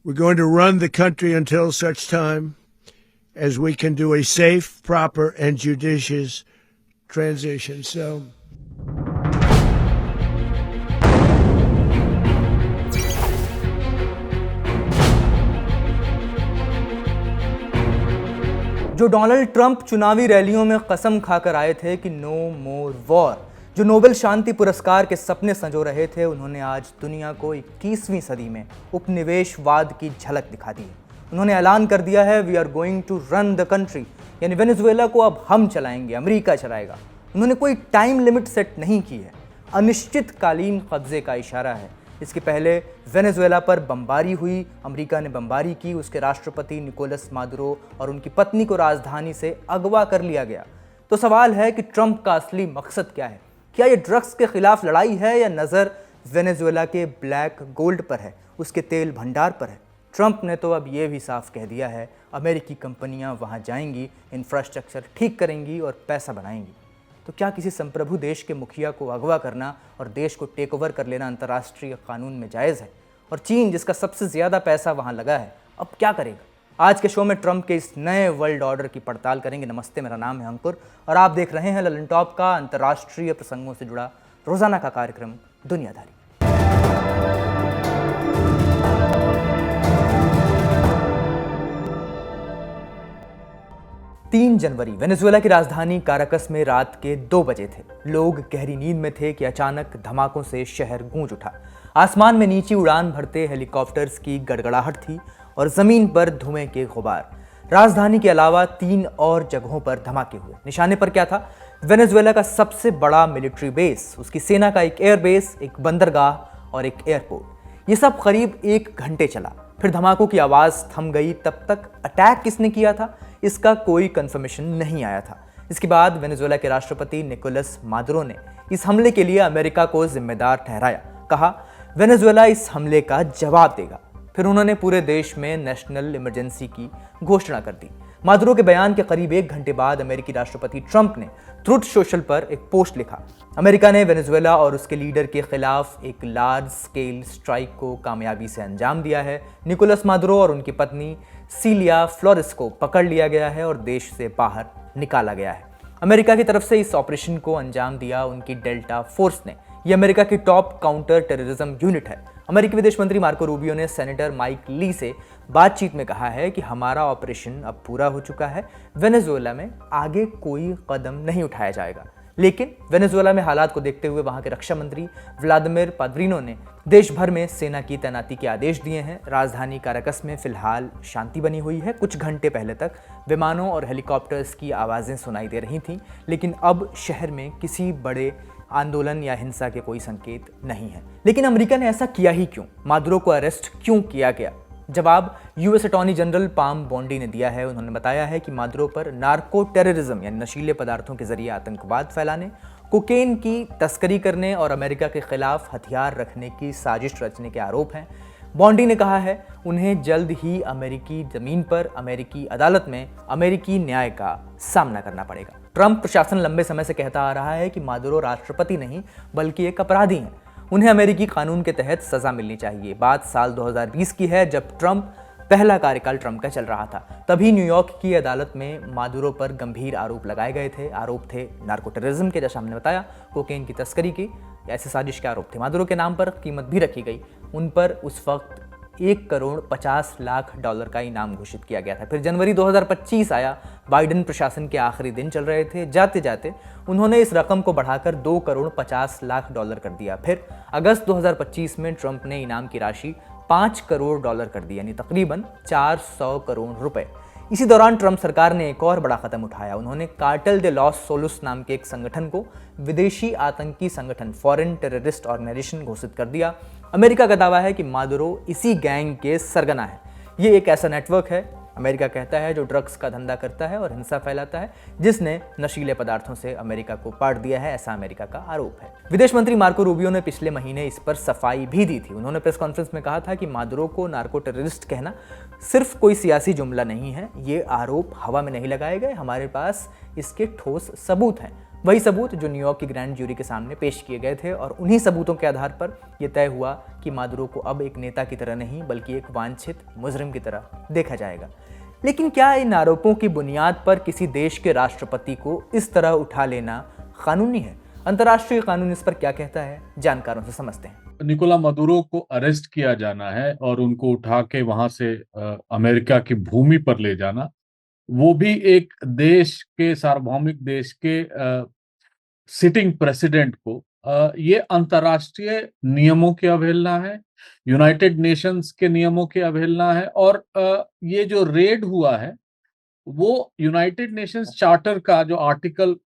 We're going to run the country until such time as we can do a safe, proper, and judicious transition. So जो Donald Trump चुनावी रैलियों में कसम खाकर आए थे कि नो मोर वॉर, जो नोबेल शांति पुरस्कार के सपने संजो रहे थे, उन्होंने आज दुनिया को 21वीं सदी में उपनिवेशवाद की झलक दिखा दी है। उन्होंने ऐलान कर दिया है we are going to run the country, यानी वेनेजुएला को अब हम चलाएंगे, अमेरिका चलाएगा। उन्होंने कोई टाइम लिमिट सेट नहीं की है, अनिश्चितकालीन कब्जे का इशारा है। इसके पहले वेनेजुएला पर बमबारी हुई, अमेरिका ने बमबारी की, उसके राष्ट्रपति निकोलस मादुरो और उनकी पत्नी को राजधानी से अगवा कर लिया गया। तो सवाल है कि ट्रंप का असली मकसद क्या है? क्या ये ड्रग्स के खिलाफ लड़ाई है या नज़र वेनेजुएला के ब्लैक गोल्ड पर है, उसके तेल भंडार पर है? ट्रंप ने तो अब ये भी साफ कह दिया है अमेरिकी कंपनियां वहां जाएंगी, इंफ्रास्ट्रक्चर ठीक करेंगी और पैसा बनाएंगी। तो क्या किसी संप्रभु देश के मुखिया को अगवा करना और देश को टेक ओवर कर लेना अंतर्राष्ट्रीय कानून में जायज़ है? और चीन, जिसका सबसे ज़्यादा पैसा वहाँ लगा है, अब क्या करेगा? आज के शो में ट्रंप के इस नए वर्ल्ड ऑर्डर की पड़ताल करेंगे। नमस्ते, मेरा नाम है अंकुर और आप देख रहे हैं ललन टॉप का अंतर्राष्ट्रीय प्रसंगों से जुड़ा रोज़ाना का कार्यक्रम दुनियादारी। 3 जनवरी वेनेजुएला की राजधानी काराकस में रात के 2 बजे थे। लोग गहरी नींद में थे कि अचानक धमाकों से शहर गूंज उठा। आसमान में नीची उड़ान भरते हेलीकॉप्टर्स की गड़गड़ाहट थी और जमीन पर धुएं के गुबार। राजधानी के अलावा 3 और जगहों पर धमाके हुए। निशाने पर क्या था? वेनेजुएला का सबसे बड़ा मिलिट्री बेस, उसकी सेना का एक एयरबेस, एक बंदरगाह और एक एयरपोर्ट। ये सब करीब 1 घंटे चला। फिर धमाकों की आवाज़ थम गई। तब तक अटैक किसने किया था, इसका कोई कंफर्मेशन नहीं आया था। इसके बाद वेनेजुएला के राष्ट्रपति निकोलस मादुरो ने इस हमले के लिए अमेरिका को जिम्मेदार ठहराया। कहा वेनेजुएला इस हमले का जवाब देगा। फिर उन्होंने पूरे देश में नेशनल इमरजेंसी की घोषणा कर दी। मादुरो के बयान के करीब 1 घंटे बाद अमेरिकी राष्ट्रपति ट्रंप ने ट्रुथ सोशल पर एक पोस्ट लिखा। अमेरिका ने वेनेजुएला और उसके लीडर के खिलाफ एक लार्ज स्केल स्ट्राइक को कामयाबी से अंजाम दिया है। निकोलस मादुरो और उनकी पत्नी सिलिया फ्लोरेस को पकड़ लिया गया है और देश से बाहर निकाला गया है। अमेरिका की तरफ से इस ऑपरेशन को अंजाम दिया उनकी डेल्टा फोर्स ने। यह अमेरिका की टॉप काउंटर टेररिज्म यूनिट है। अमेरिकी विदेश मंत्री मार्को रूबियो ने सेनेटर माइक ली से बातचीत में कहा है कि हमारा ऑपरेशन अब पूरा हो चुका है, वेनेजुएला में आगे कोई कदम नहीं उठाया जाएगा। लेकिन वेनेजुएला में हालात को देखते हुए वहां के रक्षा मंत्री व्लादिमीर पाद्रिनो ने देश भर में सेना की तैनाती के आदेश दिए हैं। राजधानी काराकस में फिलहाल शांति बनी हुई है। कुछ घंटे पहले तक विमानों और हेलीकॉप्टर्स की आवाज़ें सुनाई दे रही थीं, लेकिन अब शहर में किसी बड़े आंदोलन या हिंसा के कोई संकेत नहीं है। लेकिन अमेरिका ने ऐसा किया ही क्यों? मादुरो को अरेस्ट क्यों किया गया? जवाब यूएस अटॉर्नी जनरल पाम बोंडी ने दिया है। उन्होंने बताया है कि मादुरो पर नार्को टेररिज्म यानी नशीले पदार्थों के जरिए आतंकवाद फैलाने, कोकेन की तस्करी करने और अमेरिका के खिलाफ हथियार रखने की साजिश रचने के आरोप हैं। बोंडी ने कहा है उन्हें जल्द ही अमेरिकी जमीन पर अमेरिकी अदालत में अमेरिकी न्याय का सामना करना पड़ेगा। ट्रंप प्रशासन लंबे समय से कहता आ रहा है कि मादुरो राष्ट्रपति नहीं बल्कि एक अपराधी हैं। उन्हें अमेरिकी कानून के तहत सजा मिलनी चाहिए। बात साल 2020 की है, जब पहला कार्यकाल ट्रंप का चल रहा था। तभी न्यूयॉर्क की अदालत में मादुरो पर गंभीर आरोप लगाए गए थे। आरोप थे नार्को टेररिज्म के, जैसा हमने बताया, कोकेन की तस्करी की, ऐसे साजिश के आरोप थे। मादुरो के नाम पर कीमत भी रखी गई। उन पर उस वक्त $1,50,00,000 का इनाम घोषित किया गया था। फिर जनवरी 2025 आया। बाइडेन प्रशासन के आखिरी दिन चल रहे थे। जाते जाते उन्होंने इस रकम को बढ़ाकर $2,50,00,000 कर दिया। फिर अगस्त 2025 में ट्रंप ने इनाम की राशि $5 करोड़ कर दी, यानी तकरीबन 400 करोड़ रुपए। इसी दौरान ट्रंप सरकार ने एक और बड़ा कदम उठाया। उन्होंने कार्टेल दे लॉस सोलुस नाम के एक संगठन को विदेशी आतंकी संगठन, फॉरेन टेररिस्ट ऑर्गेनाइजेशन घोषित कर दिया। अमेरिका का दावा है कि मादुरो इसी गैंग के सरगना है। ये एक ऐसा नेटवर्क है, अमेरिका कहता है, जो ड्रग्स का धंधा करता है और हिंसा फैलाता है, जिसने नशीले पदार्थों से अमेरिका को पाट दिया है, ऐसा अमेरिका का आरोप है। विदेश मंत्री मार्को रूबियो ने पिछले महीने इस पर सफाई भी दी थी। उन्होंने प्रेस कॉन्फ्रेंस में कहा था कि मादुरो को नार्को टेररिस्ट कहना सिर्फ कोई सियासी जुमला नहीं है, ये आरोप हवा में नहीं लगाए गए, हमारे पास इसके ठोस सबूत हैं। वही सबूत जो न्यूयॉर्क की ग्रैंड ज्यूरी के सामने पेश किए गए थे, और उन्हीं सबूतों के आधार पर यह तय हुआ कि मादुरो को अब एक नेता की तरह नहीं बल्कि एक वांछित मुजरिम की तरह देखा जाएगा। लेकिन क्या इन आरोपों की बुनियाद पर किसी देश के राष्ट्रपति को इस तरह उठा लेना कानूनी है? अंतर्राष्ट्रीय कानून इस पर क्या कहता है, जानकारों से समझते हैं। निकोला मदुरो को अरेस्ट किया जाना है और उनको उठा के वहां से अमेरिका की भूमि पर ले जाना, वो भी एक देश के सार्वभौमिक देश के सिटिंग प्रेसिडेंट को, ये अंतर्राष्ट्रीय नियमों की अवहेलना है, यूनाइटेड नेशंस के नियमों की अवहेलना है। और ये जो रेड हुआ है वो यूनाइटेड नेशंस चार्टर का जो आर्टिकल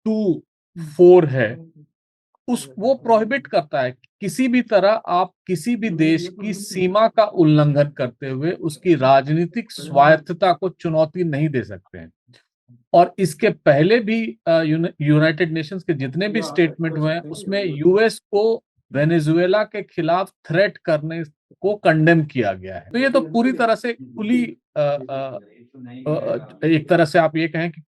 2(4) है, वो प्रोहिबिट करता है कि किसी भी तरह आप किसी भी देश की सीमा का उल्लंघन करते हुए उसकी राजनीतिक स्वायत्तता को चुनौती नहीं दे सकते हैं। और इसके पहले भी यूनाइटेड नेशंस के जितने भी स्टेटमेंट हुए हैं उसमें यूएस को वेनेजुएला के खिलाफ थ्रेट करने को कंडेम किया गया है। तो ये तो पूरी तरह से खुली एक तरह से आप ये कहें कि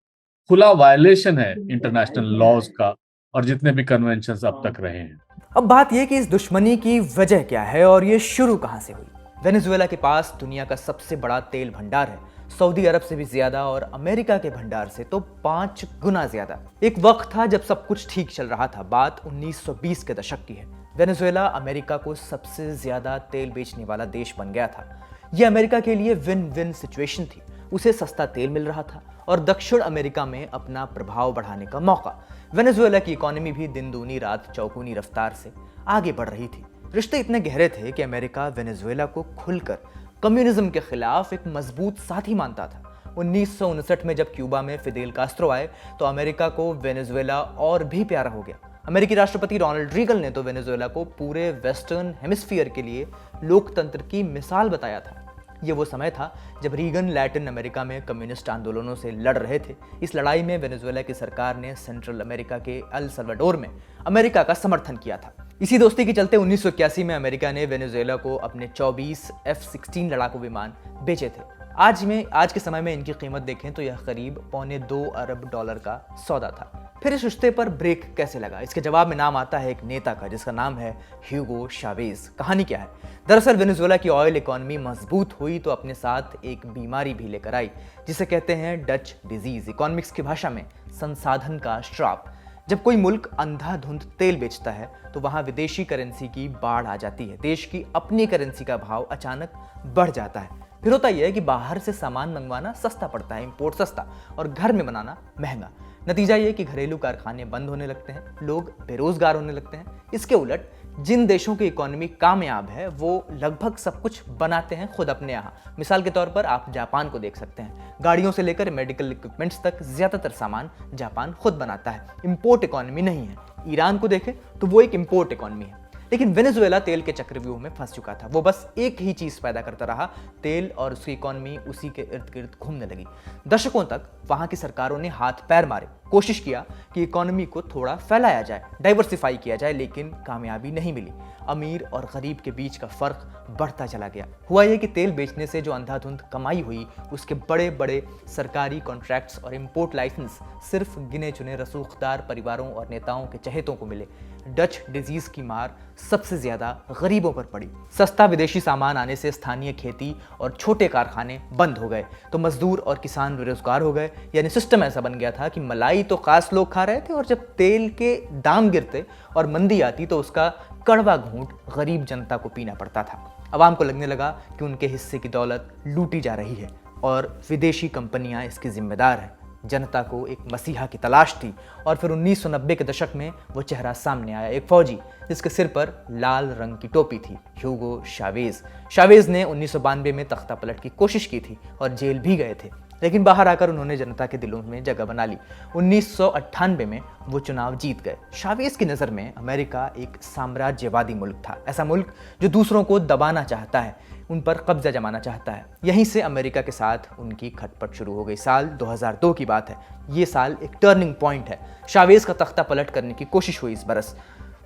खुला वायलेशन है इंटरनेशनल लॉज का और जितने भी कन्वेंशंस अब तक रहे हैं। अब बात यह कि इस दुश्मनी की वजह क्या है और ये शुरू कहां से हुई। वेनेजुएला के पास दुनिया का सबसे बड़ा तेल भंडार है, सऊदी अरब से भी ज्यादा, और अमेरिका के भंडार से तो 5 गुना ज्यादा। एक वक्त था जब सब कुछ ठीक चल रहा था, बात 1920 के दशक की है। वेनेजुएला अमेरिका को सबसे ज्यादा तेल बेचने वाला देश बन गया था। यह अमेरिका के लिए विन विन सिचुएशन थी। उसे सस्ता तेल मिल रहा था और दक्षिण अमेरिका में अपना प्रभाव बढ़ाने का मौका। वेनेजुएला की इकोनॉमी भी दिन दूनी रात चौगुनी रफ्तार से आगे बढ़ रही थी। रिश्ते इतने गहरे थे कि अमेरिका वेनेजुएला को खुलकर कम्युनिज्म के खिलाफ एक मजबूत साथी मानता था। 1959 में जब क्यूबा में फिदेल कास्ट्रो आए तो अमेरिका को वेनेजुएला और भी प्यारा हो गया। अमेरिकी राष्ट्रपति रोनाल्ड रीगन ने तो वेनेजुएला को पूरे वेस्टर्न हेमिस्फीयर के लिए लोकतंत्र की मिसाल बताया था। ये वो समय था जब रीगन लैटिन अमेरिका में कम्युनिस्ट आंदोलनों से लड़ रहे थे। इस लड़ाई में वेनेजुएला की सरकार ने सेंट्रल अमेरिका के अल सल्वाडोर में अमेरिका का समर्थन किया था। इसी दोस्ती के चलते 1981 में अमेरिका ने वेनेजुएला को अपने 24 F-16 लड़ाकू विमान बेचे थे। आज के समय में इनकी कीमत देखें तो यह करीब $2.25 अरब का सौदा था। फिर इस रिश्ते पर ब्रेक कैसे लगा? इसके जवाब में नाम आता है एक नेता का जिसका नाम है ह्यूगो शावेज। कहानी क्या है? दरअसल वेनेजुएला की ऑयल इकोनॉमी मजबूत हुई तो अपने साथ एक बीमारी भी लेकर आई जिसे कहते हैं डच डिजीज, इकोनॉमिक्स की भाषा में संसाधन का श्राप। जब कोई मुल्क अंधाधुंध तेल बेचता है तो वहां विदेशी करेंसी की बाढ़ आ जाती है। देश की अपनी करेंसी का भाव अचानक बढ़ जाता है। फिर होता यह है कि बाहर से सामान मंगवाना सस्ता पड़ता है, इंपोर्ट सस्ता, और घर में बनाना महंगा। नतीजा ये कि घरेलू कारखाने बंद होने लगते हैं, लोग बेरोजगार होने लगते हैं। इसके उलट जिन देशों की इकोनॉमी कामयाब है वो लगभग सब कुछ बनाते हैं खुद अपने यहाँ। मिसाल के तौर पर आप जापान को देख सकते हैं। गाड़ियों से लेकर मेडिकल इक्विपमेंट्स तक ज्यादातर सामान जापान खुद बनाता है, इंपोर्ट इकोनॉमी नहीं है। ईरान को देखें तो वो एक इंपोर्ट इकोनॉमी है। लेकिन वेनेजुएला तेल के चक्रव्यूह में फंस चुका था। वो बस एक ही चीज पैदा करता रहा, तेल, और उसकी इकोनॉमी उसी के इर्द गिर्द घूमने लगी। दशकों तक वहां की सरकारों ने हाथ पैर मारे, कोशिश किया कि इकोनॉमी को थोड़ा फैलाया जाए, डाइवर्सिफाई किया जाए, लेकिन कामयाबी नहीं मिली। अमीर और गरीब के बीच का फर्क बढ़ता चला गया। हुआ यह कि तेल बेचने से जो अंधाधुंध कमाई हुई उसके बड़े बड़े सरकारी कॉन्ट्रैक्ट्स और इंपोर्ट लाइसेंस सिर्फ गिने चुने रसूखदार परिवारों और नेताओं के चहेतों को मिले। डच डिजीज की मार सबसे ज्यादा गरीबों पर पड़ी। सस्ता विदेशी सामान आने से स्थानीय खेती और छोटे कारखाने बंद हो गए तो मजदूर और किसान बेरोजगार हो गए। यानी सिस्टम ऐसा बन गया था कि मलाई तो खास लोग खा रहे थे और जब तेल के दाम गिरते और मंदी आती तो उसका कड़वा घूंट गरीब जनता को पीना पड़ता था। आवाम को लगने लगा कि उनके हिस्से की दौलत लूटी जा रही है और विदेशी कंपनियां इसकी जिम्मेदार हैं। जनता को एक मसीहा की तलाश थी और फिर 1990 के दशक में वो चेहरा सामने आया, एक फौजी जिसके सिर पर लाल रंग की टोपी थी, ह्यूगो शावेज। शावेज ने 1992 में तख्ता पलट की कोशिश की थी और जेल भी गए थे, लेकिन बाहर आकर उन्होंने जनता के दिलों में जगह बना ली। 1998 में वो चुनाव जीत गए। शावेज की नज़र में अमेरिका एक साम्राज्यवादी मुल्क था, ऐसा मुल्क जो दूसरों को दबाना चाहता है, उन पर कब्जा जमाना चाहता है। यहीं से अमेरिका के साथ उनकी खटपट शुरू हो गई। साल 2002 की बात है। ये साल एक टर्निंग पॉइंट है। शावेज का तख्ता पलट करने की कोशिश हुई इस बरस।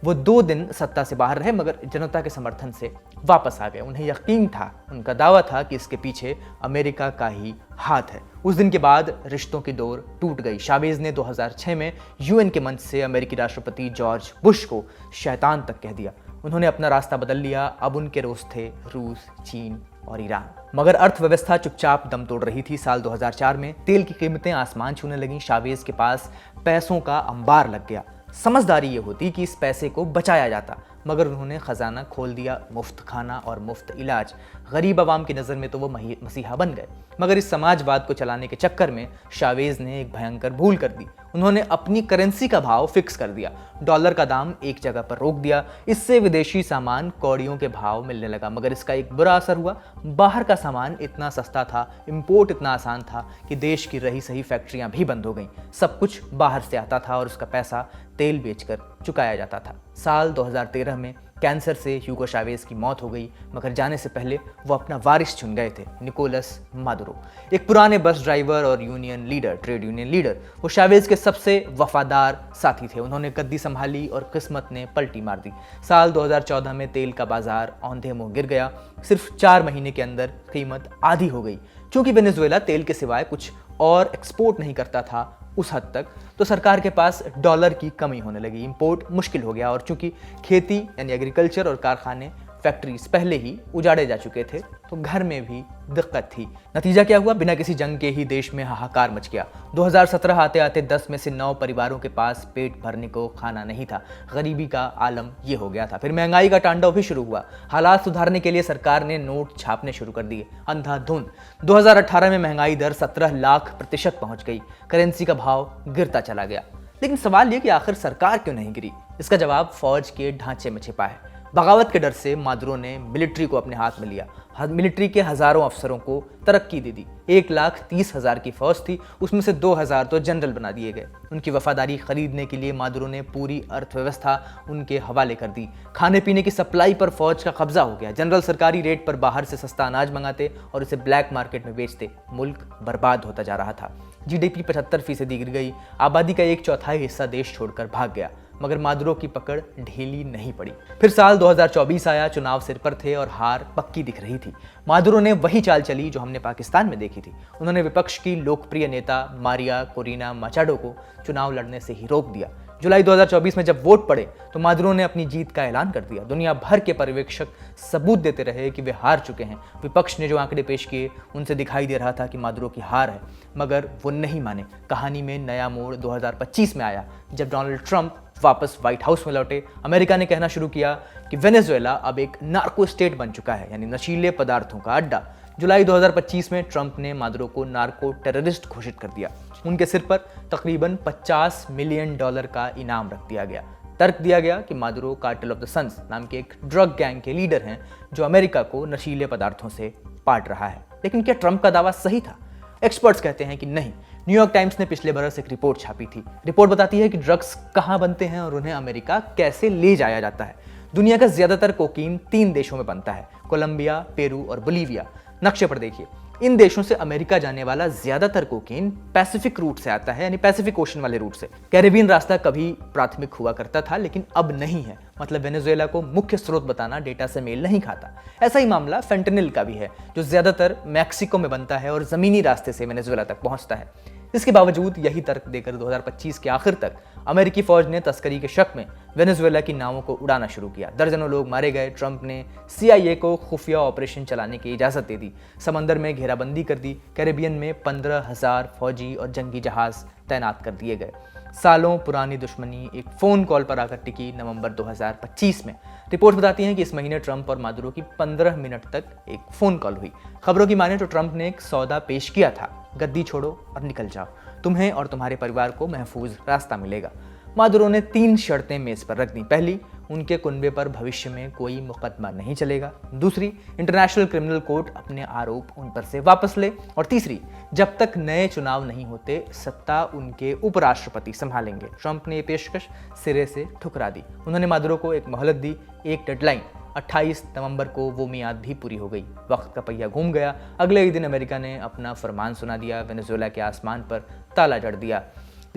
वो 2 दिन सत्ता से बाहर रहे मगर जनता के समर्थन से वापस आ गए। उन्हें यकीन था, उनका दावा था कि इसके पीछे अमेरिका का ही हाथ है। उस दिन के बाद रिश्तों की डोर टूट गई। शावेज ने 2006 में यूएन के मंच से अमेरिकी राष्ट्रपति जॉर्ज बुश को शैतान तक कह दिया। उन्होंने अपना रास्ता बदल लिया। अब उनके दोस्त थे रूस, चीन और ईरान। मगर अर्थव्यवस्था चुपचाप दम तोड़ रही थी। साल 2004 में तेल की कीमतें आसमान छूने लगीं। शावेज के पास पैसों का अंबार लग गया। समझदारी ये होती कि इस पैसे को बचाया जाता, मगर उन्होंने खजाना खोल दिया। मुफ्त खाना और मुफ्त इलाज। गरीब आवाम की नज़र में तो वो मसीहा बन गए। मगर इस समाजवाद को चलाने के चक्कर में शावेज ने एक भयंकर भूल कर दी। उन्होंने अपनी करेंसी का भाव फिक्स कर दिया, डॉलर का दाम एक जगह पर रोक दिया। इससे विदेशी सामान कौड़ियों के भाव मिलने लगा। मगर इसका एक बुरा असर हुआ। बाहर का सामान इतना सस्ता था, इंपोर्ट इतना आसान था कि देश की रही सही फैक्ट्रियां भी बंद हो गईं। सब कुछ बाहर से आता था और उसका पैसा तेल बेचकर चुकाया जाता था। साल 2013 में कैंसर से ह्यूगो शावेज की मौत हो गई, मगर जाने से पहले वो अपना वारिस चुन गए थे, निकोलस मादुरो, एक पुराने बस ड्राइवर और ट्रेड यूनियन लीडर। वो शावेज के सबसे वफादार साथी थे। उन्होंने गद्दी संभाली और किस्मत ने पलटी मार दी। साल 2014 में तेल का बाजार औंधे मुंह गिर गया। सिर्फ 4 महीने के अंदर कीमत आधी हो गई। क्योंकि वेनेजुएला तेल के सिवाय कुछ और एक्सपोर्ट नहीं करता था उस हद तक, तो सरकार के पास डॉलर की कमी होने लगी। इंपोर्ट मुश्किल हो गया और चूंकि खेती यानी एग्रीकल्चर और कारखाने, फैक्ट्रीज पहले ही उजाड़े जा चुके थे, तो घर में भी दिक्कत थी। नतीजा क्या हुआ? बिना किसी जंग के ही देश में हाहाकार मच गया। 2017 आते आते 10 में से 9 परिवारों के पास पेट भरने को खाना नहीं था। गरीबी का आलम ये हो गया था। फिर महंगाई का तांडव भी शुरू हुआ। हालात सुधारने के लिए सरकार ने नोट छापने शुरू कर दिए, अंधाधुंध। 2018 में महंगाई दर 17 लाख % पहुंच गई। करेंसी का भाव गिरता चला गया। लेकिन सवाल ये कि आखिर सरकार क्यों नहीं गिरी? इसका जवाब फौज के ढांचे में छिपा है। बगावत के डर से मादुरो ने मिलिट्री को अपने हाथ में लिया। मिलिट्री के हजारों अफसरों को तरक्की दे दी। 1,30,000 की फौज थी, उसमें से 2,000 तो जनरल बना दिए गए। उनकी वफादारी खरीदने के लिए मादुरो ने पूरी अर्थव्यवस्था उनके हवाले कर दी। खाने पीने की सप्लाई पर फौज का कब्जा हो गया। जनरल सरकारी रेट पर बाहर से सस्ता अनाज मंगाते और इसे ब्लैक मार्केट में बेचते। मुल्क बर्बाद होता जा रहा था। GDP 75% गिर गई। आबादी का 1/4 हिस्सा देश छोड़कर भाग गया। मगर मादुरो की पकड़ ढीली नहीं पड़ी। फिर साल 2024 आया। चुनाव सिर पर थे और हार पक्की दिख रही थी। मादुरो ने वही चाल चली जो हमने पाकिस्तान में देखी थी। उन्होंने विपक्ष की लोकप्रिय नेता मारिया कोरिना माचाडो को चुनाव लड़ने से ही रोक दिया। जुलाई 2024 में जब वोट पड़े तो मादुरो ने अपनी जीत का ऐलान कर दिया। दुनिया भर के पर्यवेक्षक सबूत देते रहे कि वे हार चुके हैं। विपक्ष ने जो आंकड़े पेश किए उनसे दिखाई दे रहा था कि मादुरो की हार है, मगर वो नहीं माने। कहानी में नया मोड़ 2025 में आया जब डोनाल्ड ट्रंप वापस व्हाइट हाउस में लौटे। अमेरिका ने कहना शुरू किया कि वेनेजुएला अब एक नार्को स्टेट बन चुका है, यानी नशीले पदार्थों का अड्डा। जुलाई 2025 में ट्रंप ने मादुरो को नार्को टेररिस्ट घोषित कर दिया। उनके सिर पर तकरीबन $50 मिलियन का इनाम रख दिया गया। तर्क दिया गया कि Maduro Cartel of the Suns नाम के एक ड्रग गैंग के लीडर हैं जो अमेरिका को नशीले पदार्थों से पाट रहा है। लेकिन क्या ट्रंप का दावा सही था? एक्सपर्ट्स कहते हैं कि नहीं। न्यूयॉर्क टाइम्स ने पिछले बरस एक रिपोर्ट छापी थी। रिपोर्ट बताती है कि ड्रग्स कहाँ बनते हैं और उन्हें अमेरिका कैसे ले जाया जाता है। दुनिया का ज्यादातर कोकीन 3 देशों में बनता है, कोलंबिया, पेरू और बोलीविया। नक्शे पर देखिए, इन देशों से अमेरिका जाने वाला ज्यादातर कोकीन पैसिफिक रूट से आता है, यानी पैसिफिक ओशन वाले रूट से। कैरेबियन रास्ता कभी प्राथमिक हुआ करता था, लेकिन अब नहीं है। मतलब वेनेजुएला को मुख्य स्रोत बताना डेटा से मेल नहीं खाता। ऐसा ही मामला फेंटनिल का भी है, जो ज्यादातर मैक्सिको में बनता है और जमीनी रास्ते से वेनेजुएला तक पहुंचता है। इसके बावजूद यही तर्क देकर 2025 के आखिर तक अमेरिकी फौज ने तस्करी के शक में वेनेजुएला की नावों को उड़ाना शुरू किया। दर्जनों लोग मारे गए। ट्रंप ने CIA को खुफिया ऑपरेशन चलाने की इजाज़त दे दी। समंदर में घेराबंदी कर दी। कैरेबियन में 15,000 फौजी और जंगी जहाज तैनात कर दिए गए। सालों पुरानी दुश्मनी एक फ़ोन कॉल पर आकर टिकी नवंबर 2025 में। रिपोर्ट बताती हैं कि इस महीने ट्रंप और मादुरो की 15 मिनट तक एक फ़ोन कॉल हुई। खबरों की माने तो ट्रंप ने एक सौदा पेश किया था, गद्दी छोड़ो और निकल जाओ, तुम्हें और तुम्हारे परिवार को महफूज रास्ता मिलेगा। मादुरो ने 3 शर्तें मेज पर रख दी। पहली, उनके कुनबे पर भविष्य में कोई मुकदमा नहीं चलेगा। दूसरी, इंटरनेशनल क्रिमिनल कोर्ट अपने आरोप उन पर से वापस ले। और तीसरी, जब तक नए चुनाव नहीं होते सत्ता उनके उपराष्ट्रपति संभालेंगे। ट्रंप ने ये पेशकश सिरे से ठुकरा दी। उन्होंने मादुरो को एक मोहलत दी, एक डेडलाइन। 28 नवंबर को वो मियाद भी पूरी हो गई। वक्त का पहिया घूम गया। अगले ही दिन अमेरिका ने अपना फरमान सुना दिया। वेनेजुएला के आसमान पर ताला जड़ दिया।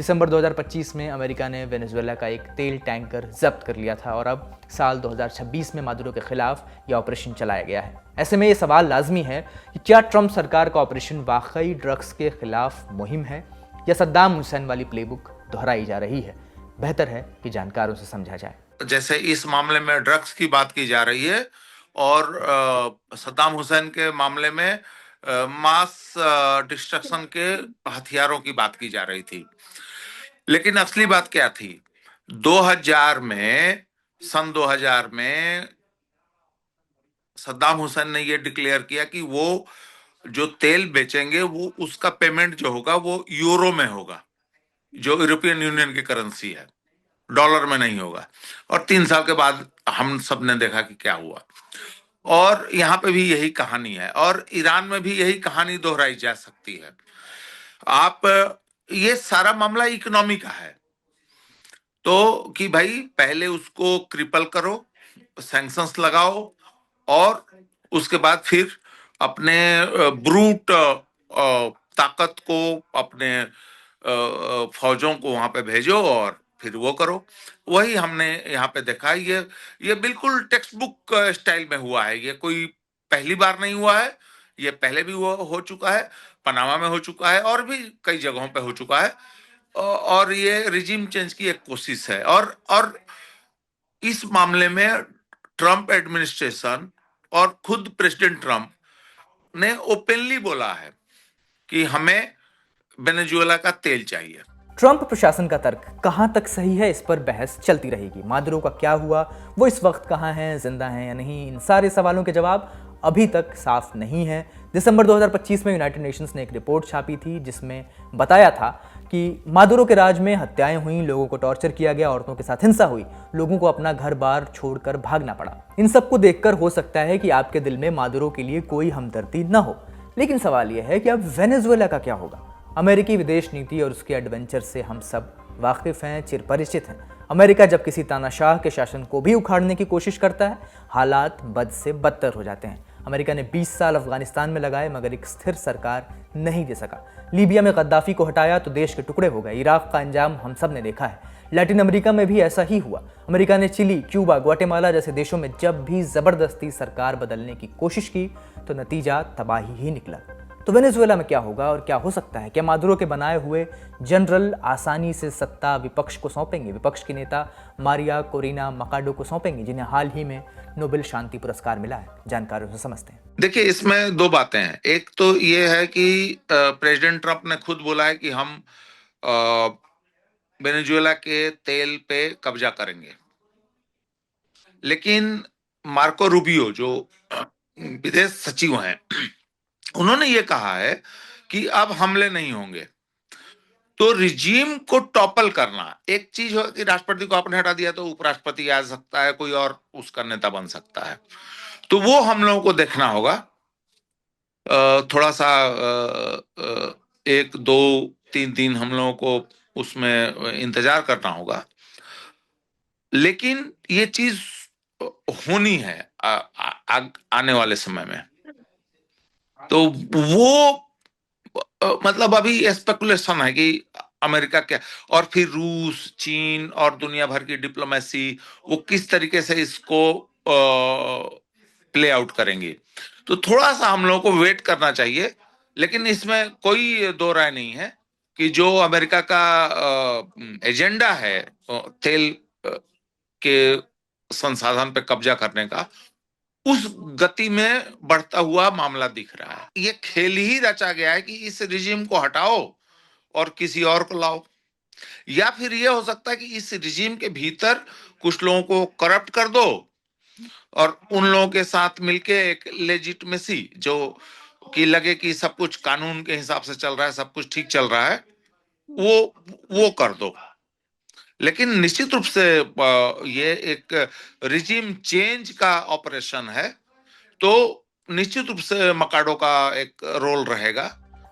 दिसंबर 2025 में अमेरिका ने वेनेजुएला का एक तेल टैंकर जब्त कर लिया था और अब साल 2026 में मादुरो के खिलाफ यह ऑपरेशन चलाया गया है। ऐसे में ये सवाल लाजमी है कि क्या ट्रंप सरकार का ऑपरेशन वाकई ड्रग्स के खिलाफ मुहिम है या सद्दाम हुसैन वाली प्लेबुक दोहराई जा रही है। बेहतर है कि जानकारों से समझा जाए। जैसे इस मामले में ड्रग्स की बात की जा रही है और सद्दाम हुसैन के मामले में मास डिस्ट्रक्शन के हथियारों की बात की जा रही थी। लेकिन असली बात क्या थी? 2000 में, सन 2000 में सद्दाम हुसैन ने यह डिक्लेयर किया कि वो जो तेल बेचेंगे वो उसका पेमेंट जो होगा वो यूरो में होगा, जो यूरोपियन यूनियन की करेंसी है, डॉलर में नहीं होगा। और 3 साल के बाद हम सब ने देखा कि क्या हुआ। और यहाँ पे भी यही कहानी है और ईरान में भी यही कहानी दोहराई जा सकती है। आप ये सारा मामला इकोनॉमी का है, तो कि भाई पहले उसको क्रिपल करो, सैंक्शंस लगाओ और उसके बाद फिर अपने ब्रूट ताकत को, अपने फौजों को वहां पे भेजो और फिर वो करो। वही हमने यहाँ पे देखा है। ये बिल्कुल टेक्स्ट बुक स्टाइल में हुआ है। ये कोई पहली बार नहीं हुआ है, ये पहले भी हो चुका है, पनामा में हो चुका है और भी कई जगहों पे हो चुका है। और ये रिजीम चेंज की एक कोशिश है। और इस मामले में ट्रंप एडमिनिस्ट्रेशन और खुद प्रेसिडेंट ट्रंप ने ओपनली बोला है कि हमें वेनेजुएला का तेल चाहिए। ट्रंप प्रशासन का तर्क कहां तक सही है, इस पर बहस चलती रहेगी। मादुरो का क्या हुआ, वो इस वक्त कहां हैं, जिंदा हैं या नहीं, इन सारे सवालों के जवाब अभी तक साफ नहीं है। दिसंबर 2025 में यूनाइटेड नेशंस ने एक रिपोर्ट छापी थी जिसमें बताया था कि मादुरो के राज में हत्याएं हुई, लोगों को टॉर्चर किया गया, औरतों के साथ हिंसा हुई, लोगों को अपना घर बार छोड़कर भागना पड़ा। इन सबको देखकर हो सकता है कि आपके दिल में मादुरो के लिए कोई हमदर्दी न हो, लेकिन सवाल यह है कि अब वेनेजुएला का क्या होगा। अमेरिकी विदेश नीति और उसके एडवेंचर से हम सब वाकिफ हैं, चिरपरिचित हैं। अमेरिका जब किसी तानाशाह के शासन को भी उखाड़ने की कोशिश करता है, हालात बद से बदतर हो जाते हैं। अमेरिका ने 20 साल अफगानिस्तान में लगाए मगर एक स्थिर सरकार नहीं दे सका। लीबिया में गद्दाफी को हटाया तो देश के टुकड़े हो गए। इराक का अंजाम हम सब ने देखा है। लैटिन अमेरिका में भी ऐसा ही हुआ। अमेरिका ने चिली, क्यूबा, ग्वाटेमाला जैसे देशों में जब भी जबरदस्ती सरकार बदलने की कोशिश की तो नतीजा तबाही ही निकला। तो वेनेजुएला में क्या होगा और क्या हो सकता है? क्या मादुरो के बनाए हुए जनरल आसानी से सत्ता विपक्ष को सौंपेंगे? विपक्ष के नेता मारिया कोरिना मकाडो को सौंपेंगे, जिन्हें हाल ही में नोबेल शांति पुरस्कार मिला है। जानकारों से समझते हैं। देखिए, इसमें दो बातें हैं। एक तो ये है कि प्रेसिडेंट ट्रंप ने खुद बोला है कि हम वेनेजुएला के तेल पे कब्जा करेंगे। लेकिन मार्को रूबियो जो विदेश सचिव हैं, उन्होंने ये कहा है कि अब हमले नहीं होंगे। तो रिजीम को टॉपल करना एक चीज हो कि राष्ट्रपति को आपने हटा दिया तो उपराष्ट्रपति आ सकता है, कोई और उसका नेता बन सकता है। तो वो हम लोगों को देखना होगा। थोड़ा सा 1, 2, 3 दिन हम लोगों को उसमें इंतजार करना होगा। लेकिन ये चीज होनी है आने वाले समय में। तो वो मतलब अभी स्पेकुलेशन है कि अमेरिका क्या, और फिर रूस, चीन और दुनिया भर की डिप्लोमेसी वो किस तरीके से इसको प्ले आउट करेंगे। तो थोड़ा सा हम लोगों को वेट करना चाहिए। लेकिन इसमें कोई दो राय नहीं है कि जो अमेरिका का एजेंडा है तेल के संसाधन पे कब्जा करने का, उस गति में बढ़ता हुआ मामला दिख रहा है। ये खेल ही रचा गया है कि इस रिजीम को हटाओ और किसी और को लाओ, या फिर ये हो सकता है कि इस रिजीम के भीतर कुछ लोगों को करप्ट कर दो और उन लोगों के साथ मिलके एक लेजिटिमेसी जो कि लगे कि सब कुछ कानून के हिसाब से चल रहा है, सब कुछ ठीक चल रहा है, वो कर दो। लेकिन निश्चित रूप से ये एक रिजीम चेंज का ऑपरेशन है, तो निश्चित रूप से मकाडो का एक रोल रहेगा।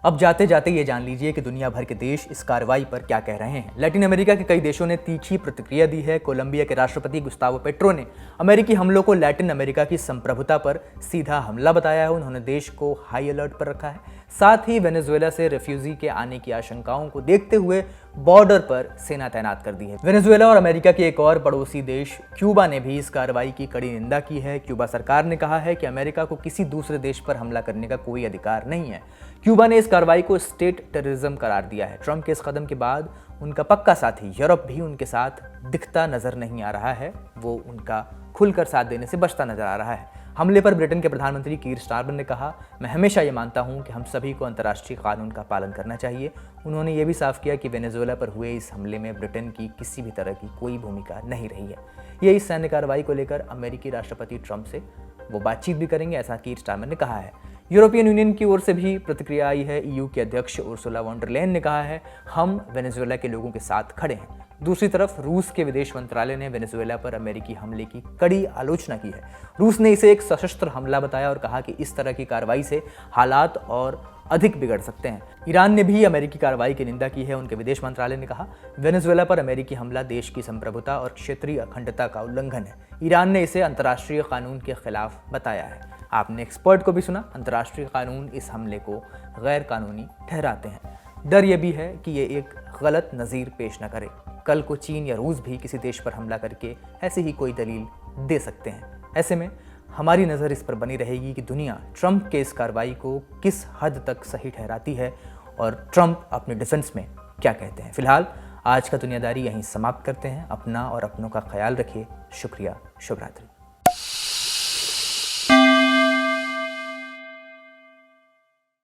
अब जाते जाते ये जान लीजिए कि दुनिया भर के देश इस कार्रवाई पर क्या कह रहे हैं। लैटिन अमेरिका के कई देशों ने तीखी प्रतिक्रिया दी है। कोलंबिया के राष्ट्रपति गुस्तावो पेट्रो ने अमेरिकी हमलों को लैटिन अमेरिका की संप्रभुता पर सीधा हमला बताया है। उन्होंने देश को हाई अलर्ट पर रखा है। साथ ही वेनेजुएला से रेफ्यूजी के आने की आशंकाओं को देखते हुए बॉर्डर पर सेना तैनात कर दी है। वेनेजुएला और अमेरिका के एक और पड़ोसी देश क्यूबा ने भी इस कार्रवाई की कड़ी निंदा की है। क्यूबा सरकार ने कहा है कि अमेरिका को किसी दूसरे देश पर हमला करने का कोई अधिकार नहीं है। क्यूबा ने इस कार्रवाई को स्टेट टेररिज्म करार दिया है। ट्रंप के इस कदम के बाद उनका पक्का साथी यूरोप भी उनके साथ दिखता नजर नहीं आ रहा है। वो उनका खुलकर साथ देने से बचता नजर आ रहा है। हमले पर ब्रिटेन के प्रधानमंत्री कीर स्टारमर ने कहा, मैं हमेशा ये मानता हूं कि हम सभी को अंतर्राष्ट्रीय कानून का पालन करना चाहिए। उन्होंने ये भी साफ किया कि वेनेजुएला पर हुए इस हमले में ब्रिटेन की किसी भी तरह की कोई भूमिका नहीं रही है। ये इस सैन्य कार्रवाई को लेकर अमेरिकी राष्ट्रपति ट्रंप से वो बातचीत भी करेंगे, ऐसा कीर स्टारमर ने कहा है। यूरोपियन यूनियन की ओर से भी प्रतिक्रिया आई है। ईयू के अध्यक्ष उर्सुला वॉन डर लेयन ने कहा है, हम वेनेजुएला के लोगों के साथ खड़े हैं। दूसरी तरफ रूस के विदेश मंत्रालय ने वेनेजुएला पर अमेरिकी हमले की कड़ी आलोचना की है। रूस ने इसे एक सशस्त्र हमला बताया और कहा कि इस तरह की कार्रवाई से हालात और अधिक बिगड़ सकते हैं। ईरान ने भी अमेरिकी कार्रवाई की निंदा की है। उनके विदेश मंत्रालय ने कहा, वेनेजुएला पर अमेरिकी हमला देश की संप्रभुता और क्षेत्रीय अखंडता का उल्लंघन है। ईरान ने इसे अंतर्राष्ट्रीय कानून के खिलाफ बताया है। आपने एक्सपर्ट को भी सुना, अंतर्राष्ट्रीय कानून इस हमले को गैर कानूनी ठहराते हैं। डर यह भी है कि ये एक गलत नज़ीर पेश न करे। कल को चीन या रूस भी किसी देश पर हमला करके ऐसी ही कोई दलील दे सकते हैं। ऐसे में हमारी नज़र इस पर बनी रहेगी कि दुनिया ट्रंप के इस कार्रवाई को किस हद तक सही ठहराती है और ट्रंप अपने डिफेंस में क्या कहते हैं। फिलहाल आज का दुनियादारी यहीं समाप्त करते हैं। अपना और अपनों का ख्याल रखिए। शुक्रिया। शुभ रात्रि।